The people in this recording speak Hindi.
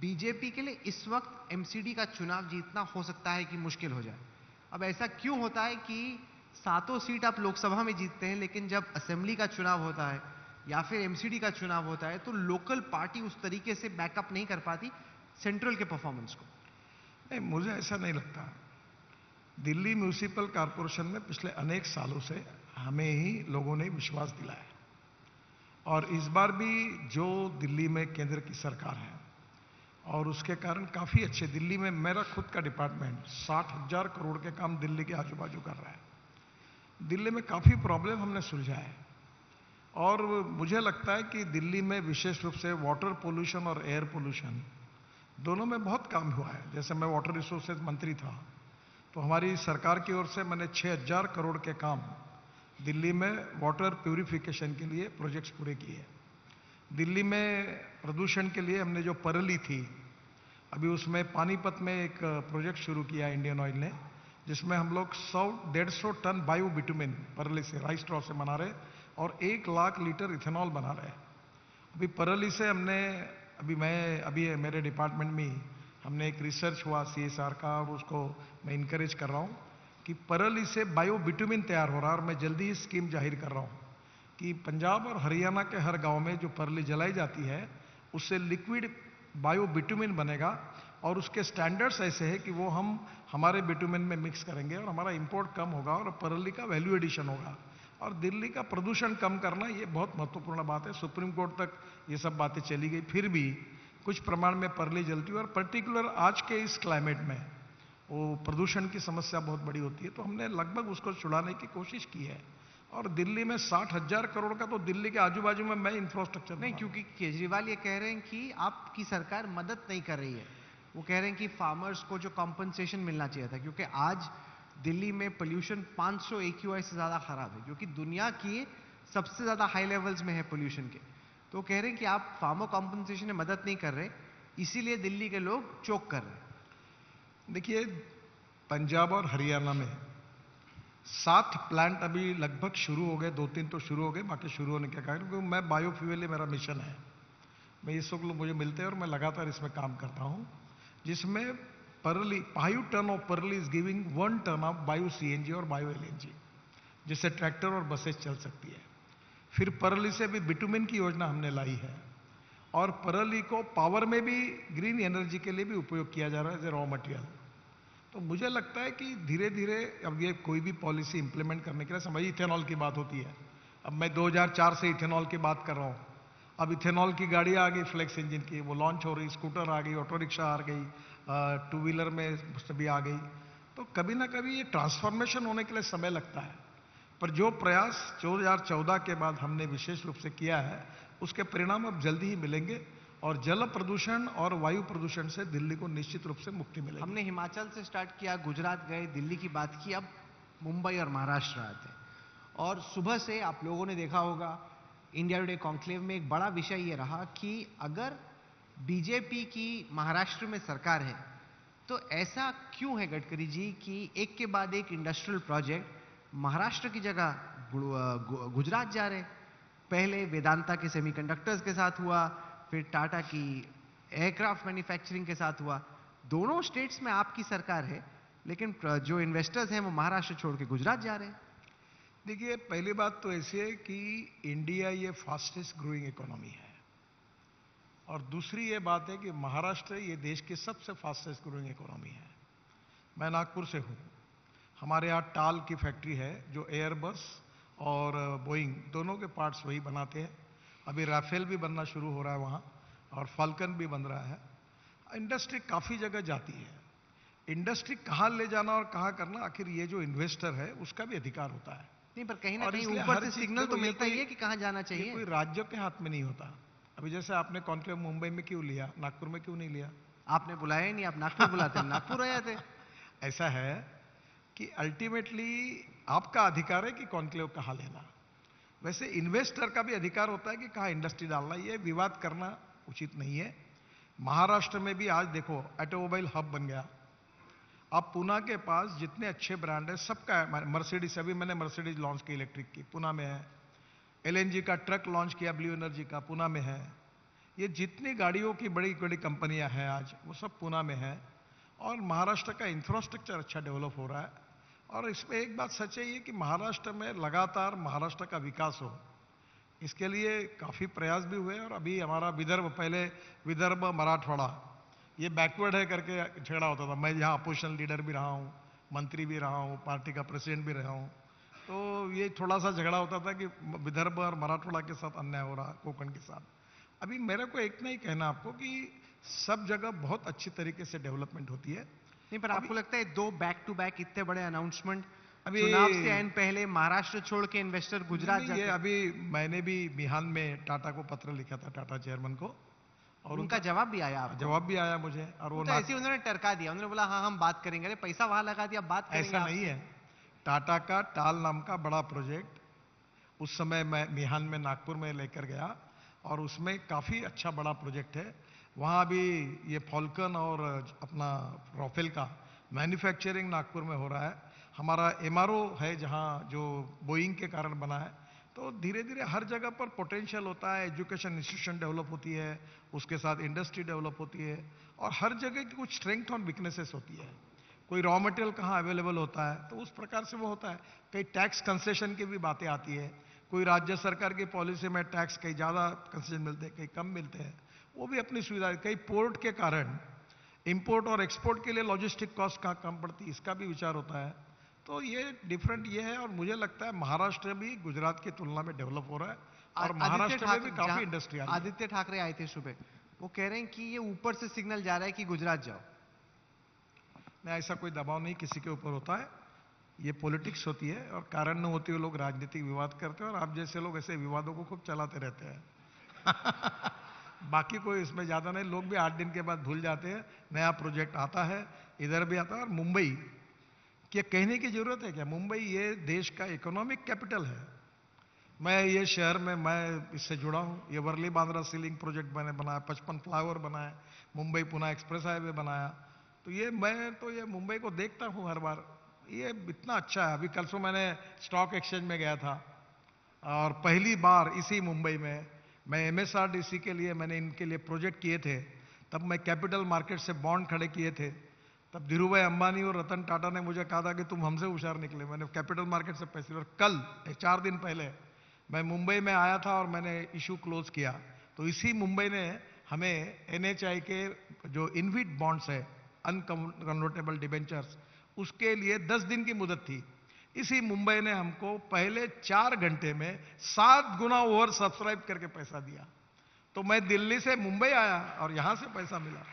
बीजेपी के लिए इस वक्त एमसीडी का चुनाव जीतना हो सकता है कि मुश्किल हो जाए। अब ऐसा क्यों होता है कि सातों सीट आप लोकसभा में जीतते हैं, लेकिन जब असेंबली का चुनाव होता है या फिर एमसीडी का चुनाव होता है तो लोकल पार्टी उस तरीके से बैकअप नहीं कर पाती सेंट्रल के परफॉर्मेंस को? नहीं, मुझे ऐसा नहीं लगता। दिल्ली म्यूनिसिपल कॉरपोरेशन में पिछले अनेक सालों से हमें ही लोगों ने विश्वास दिलाया, और इस बार भी जो दिल्ली में केंद्र की सरकार है और उसके कारण काफी अच्छे, दिल्ली में मेरा खुद का डिपार्टमेंट 60,000 करोड़ के काम दिल्ली के आजू बाजू कर रहा है। दिल्ली में काफी प्रॉब्लम हमने सुलझाया है, और मुझे लगता है कि दिल्ली में विशेष रूप से वाटर पोल्यूशन और एयर पोल्यूशन दोनों में बहुत काम हुआ है। जैसे मैं वाटर रिसोर्सेज मंत्री था तो हमारी सरकार की ओर से मैंने 6,000 करोड़ के काम दिल्ली में वाटर प्यूरिफिकेशन के लिए प्रोजेक्ट्स पूरे किए। दिल्ली में प्रदूषण के लिए हमने जो परली थी, अभी उसमें पानीपत में एक प्रोजेक्ट शुरू किया इंडियन ऑयल ने, जिसमें हम लोग 100-150 टन बायो बिटुमिन परली से, राइस स्ट्रॉ से बना रहे और 1 लाख लीटर इथेनॉल बना रहे। अभी परली से हमने, अभी मेरे डिपार्टमेंट में ही हमने एक रिसर्च हुआ CSR का, और उसको मैं इनकरेज कर रहा हूँ कि परली से बायो बिटुमिन तैयार हो रहा है। और मैं जल्दी ही स्कीम जाहिर कर रहा हूँ कि पंजाब और हरियाणा के हर गांव में जो परली जलाई जाती है उससे लिक्विड बायो बिटुमिन बनेगा, और उसके स्टैंडर्ड्स ऐसे हैं कि वो हम हमारे बिटुमिन में मिक्स करेंगे और हमारा इंपोर्ट कम होगा और परली का वैल्यू एडिशन होगा। और दिल्ली का प्रदूषण कम करना ये बहुत महत्वपूर्ण बात है। सुप्रीम कोर्ट तक ये सब बातें चली गई, फिर भी कुछ प्रमाण में परली जलती है, और पर्टिकुलर आज के इस क्लाइमेट में वो प्रदूषण की समस्या बहुत बड़ी होती है, तो हमने लगभग उसको छुड़ाने की कोशिश की है। और दिल्ली में 60,000 करोड़ का तो दिल्ली के आजू बाजू में मैं इंफ्रास्ट्रक्चर नहीं, क्योंकि केजरीवाल ये कह रहे हैं कि आपकी सरकार मदद नहीं कर रही है। वो कह रहे हैं कि फार्मर्स को जो कॉम्पनसेशन मिलना चाहिए था, क्योंकि आज दिल्ली में पोल्यूशन 500 AQI से ज्यादा खराब है, क्योंकि दुनिया की सबसे ज्यादा हाई लेवल्स में है पोल्यूशन के। तो कह रहे हैं कि आप फार्मर कॉम्पनसेशन में मदद नहीं कर रहे, इसीलिए दिल्ली के लोग चोक कर रहे हैं। देखिए, पंजाब और हरियाणा में 7 प्लांट अभी लगभग शुरू हो गए, 2-3 तो शुरू हो गए, बाकी शुरू होने के कारण, क्योंकि मैं बायोफ्यूल ही मेरा मिशन है। मैं इस वक्त लोग मुझे मिलते हैं और मैं लगातार इसमें काम करता हूं, जिसमें परली 5 ton of parali is giving 1 ton of bio CNG और बायो LNG, जिससे ट्रैक्टर और बसेस चल सकती है। फिर परली से भी बिटुमिन की योजना हमने लाई है, और परली को पावर में भी ग्रीन एनर्जी के लिए भी उपयोग किया जा रहा है एज ए रॉ मटेरियल। तो मुझे लगता है कि धीरे धीरे अब ये कोई भी पॉलिसी इंप्लीमेंट करने के लिए, समझिए इथेनॉल की बात होती है, अब मैं 2004 से इथेनॉल की बात कर रहा हूँ। अब इथेनॉल की गाड़ी आ गई फ्लेक्स इंजन की, वो लॉन्च हो रही, स्कूटर आ गई, ऑटो रिक्शा आ गई, 2 व्हीलर में भी आ गई। तो कभी ना कभी ये ट्रांसफॉर्मेशन होने के लिए समय लगता है, पर जो प्रयास 2014 के बाद हमने विशेष रूप से किया है उसके परिणाम अब जल्दी ही मिलेंगे, और जल प्रदूषण और वायु प्रदूषण से दिल्ली को निश्चित रूप से मुक्ति मिलेगी। हमने हिमाचल से स्टार्ट किया, गुजरात गए, दिल्ली की बात की, अब मुंबई और महाराष्ट्र आते हैं। और सुबह से आप लोगों ने देखा होगा इंडिया टुडे कॉन्क्लेव में एक बड़ा विषय ये रहा कि अगर बीजेपी की महाराष्ट्र में सरकार है तो ऐसा क्यों है गडकरी जी कि एक के बाद एक इंडस्ट्रियल प्रोजेक्ट महाराष्ट्र की जगह गुजरात जा रहे। पहले वेदांता के सेमीकंडक्टर्स के साथ हुआ, फिर टाटा की एयरक्राफ्ट मैन्युफैक्चरिंग के साथ हुआ। दोनों स्टेट्स में आपकी सरकार है, लेकिन जो इन्वेस्टर्स हैं वो महाराष्ट्र छोड़ के गुजरात जा रहे हैं। देखिए, पहली बात तो ऐसी है कि इंडिया ये फास्टेस्ट ग्रोइंग इकोनॉमी है, और दूसरी ये बात है कि महाराष्ट्र ये देश की सबसे फास्टेस्ट ग्रोइंग इकोनॉमी है। मैं नागपुर से हूँ, हमारे यहाँ टाल की फैक्ट्री है जो एयरबस और बोइंग दोनों के पार्ट्स वही बनाते हैं। अभी राफेल भी बनना शुरू हो रहा है वहाँ, और फाल्कन भी बन रहा है। इंडस्ट्री काफ़ी जगह जाती है। इंडस्ट्री कहाँ ले जाना और कहाँ करना, आखिर ये जो इन्वेस्टर है उसका भी अधिकार होता है। नहीं, पर कहीं ना कहीं ऊपर से सिग्नल तो मिलता ही है कि कहाँ जाना चाहिए। ये कोई राज्यों के हाथ में नहीं होता। अभी जैसे आपने कॉन्क्लेव मुंबई में क्यों लिया, नागपुर में क्यों नहीं लिया? आपने बुलाया ही नहीं, आप नागपुर बुलाते, हम नागपुर आए थे। ऐसा है कि अल्टीमेटली आपका अधिकार है कि कॉन्क्लेव कहाँ लेना। वैसे इन्वेस्टर का भी अधिकार होता है कि कहाँ इंडस्ट्री डालना। ये विवाद करना उचित नहीं है। महाराष्ट्र में भी आज देखो ऑटोमोबाइल हब बन गया। अब पुणे के पास जितने अच्छे ब्रांड है सबका है। मर्सिडीज, अभी मैंने मर्सिडीज लॉन्च की इलेक्ट्रिक की, पुणे में है। LNG का ट्रक लॉन्च किया ब्लू एनर्जी का, पुणे में है। ये जितनी गाड़ियों की बड़ी बड़ी कंपनियां हैं आज, वो सब पूना में है। और महाराष्ट्र का इंफ्रास्ट्रक्चर अच्छा डेवलप हो रहा है। और इसमें एक बात सच है ये कि महाराष्ट्र में लगातार महाराष्ट्र का विकास हो, इसके लिए काफ़ी प्रयास भी हुए। और अभी हमारा विदर्भ, पहले विदर्भ मराठवाड़ा ये बैकवर्ड है करके झगड़ा होता था। मैं यहाँ अपोजिशन लीडर भी रहा हूँ, मंत्री भी रहा हूँ, पार्टी का प्रेसिडेंट भी रहा हूँ, तो ये थोड़ा सा झगड़ा होता था कि विदर्भ और मराठवाड़ा के साथ अन्याय हो रहा, कोंकण के साथ। अभी मेरे को एक नहीं कहना आपको कि सब जगह बहुत अच्छी तरीके से डेवलपमेंट होती है। नहीं, पर आपको लगता है दो बैक टू बैक इतने बड़े अनाउंसमेंट अभी चुनाव से ऐन पहले महाराष्ट्र छोड़ के इन्वेस्टर गुजरात ये जाते? अभी मैंने भी मिहान में टाटा को पत्र लिखा था, टाटा चेयरमैन को, और उनका जवाब भी आया आपको? जवाब भी आया मुझे। और वो तो ऐसे ही उन्होंने टरका दिया, उन्होंने बोला हाँ हम बात करेंगे। अरे पैसा वहां लगा दिया, बात करेंगे। ऐसा नहीं है। टाटा का टाल नाम का बड़ा प्रोजेक्ट उस समय मैं मिहान में नागपुर में लेकर गया, और उसमें काफ़ी अच्छा बड़ा प्रोजेक्ट है। वहाँ भी ये फॉल्कन और अपना राफेल का मैन्युफैक्चरिंग नागपुर में हो रहा है। हमारा एमआरओ है जहाँ, जो बोइंग के कारण बना है। तो धीरे धीरे हर जगह पर पोटेंशियल होता है, एजुकेशन इंस्टीट्यूशन डेवलप होती है, उसके साथ इंडस्ट्री डेवलप होती है, और हर जगह की कुछ स्ट्रेंथ और वीकनेसेस होती है। कोई रॉ मटेरियल कहाँ अवेलेबल होता है तो उस प्रकार से वो होता है। कई टैक्स कंसेशन की भी बातें आती है, कोई राज्य सरकार की पॉलिसी में टैक्स कहीं ज़्यादा कंसेशन मिलते हैं, कहीं कम मिलते हैं, वो भी अपनी सुविधा। कई पोर्ट के कारण इंपोर्ट और एक्सपोर्ट के लिए लॉजिस्टिक कॉस्ट कहाँ कम पड़ती है, इसका भी विचार होता है। तो ये डिफरेंट ये है। और मुझे लगता है महाराष्ट्र भी गुजरात की तुलना में डेवलप हो रहा है, और महाराष्ट्र में भी काफी इंडस्ट्री आ रही है। आदित्य ठाकरे आए थे सुबह, वो कह रहे हैं कि ये ऊपर से सिग्नल जा रहा है कि गुजरात जाओ। नहीं, ऐसा कोई दबाव नहीं किसी के ऊपर होता है। ये पॉलिटिक्स होती है, और कारण न होते हुए लोग राजनीतिक विवाद करते हैं, और आप जैसे लोग ऐसे विवादों को खूब चलाते रहते हैं। बाकी कोई इसमें ज्यादा नहीं। लोग भी 8 दिन के बाद भूल जाते हैं। नया प्रोजेक्ट आता है, इधर भी आता है। और मुंबई क्या कहने की जरूरत है क्या? मुंबई ये देश का इकोनॉमिक कैपिटल है। मैं ये शहर में, मैं इससे जुड़ा हूँ। ये वर्ली बांद्रा सीलिंग प्रोजेक्ट मैंने बनाया, 55 फ्लाईओवर बनाया, मुंबई पुणे एक्सप्रेस हाईवे बनाया। तो ये मैं तो ये मुंबई को देखता हूँ हर बार, ये इतना अच्छा है। अभी कल से मैंने स्टॉक एक्सचेंज में गया था, और पहली बार इसी मुंबई में मैं एमएसआरडीसी के लिए, मैंने इनके लिए प्रोजेक्ट किए थे, तब मैं कैपिटल मार्केट से बॉन्ड खड़े किए थे। तब धीरूभाई अंबानी और रतन टाटा ने मुझे कहा था कि तुम हमसे होशियार निकले। मैंने कैपिटल मार्केट से पैसे, और कल 4 दिन पहले मैं मुंबई में आया था और मैंने इशू क्लोज किया। तो इसी मुंबई ने हमें एनएचआई के जो इनविट बॉन्ड्स है, अनकन्वर्टेबल डिबेंचर्स, उसके लिए 10 दिन की मुदत थी। इसी मुंबई ने हमको पहले 4 घंटे में 7 गुना ओवर सब्सक्राइब करके पैसा दिया। तो मैं दिल्ली से मुंबई आया और यहां से पैसा मिला।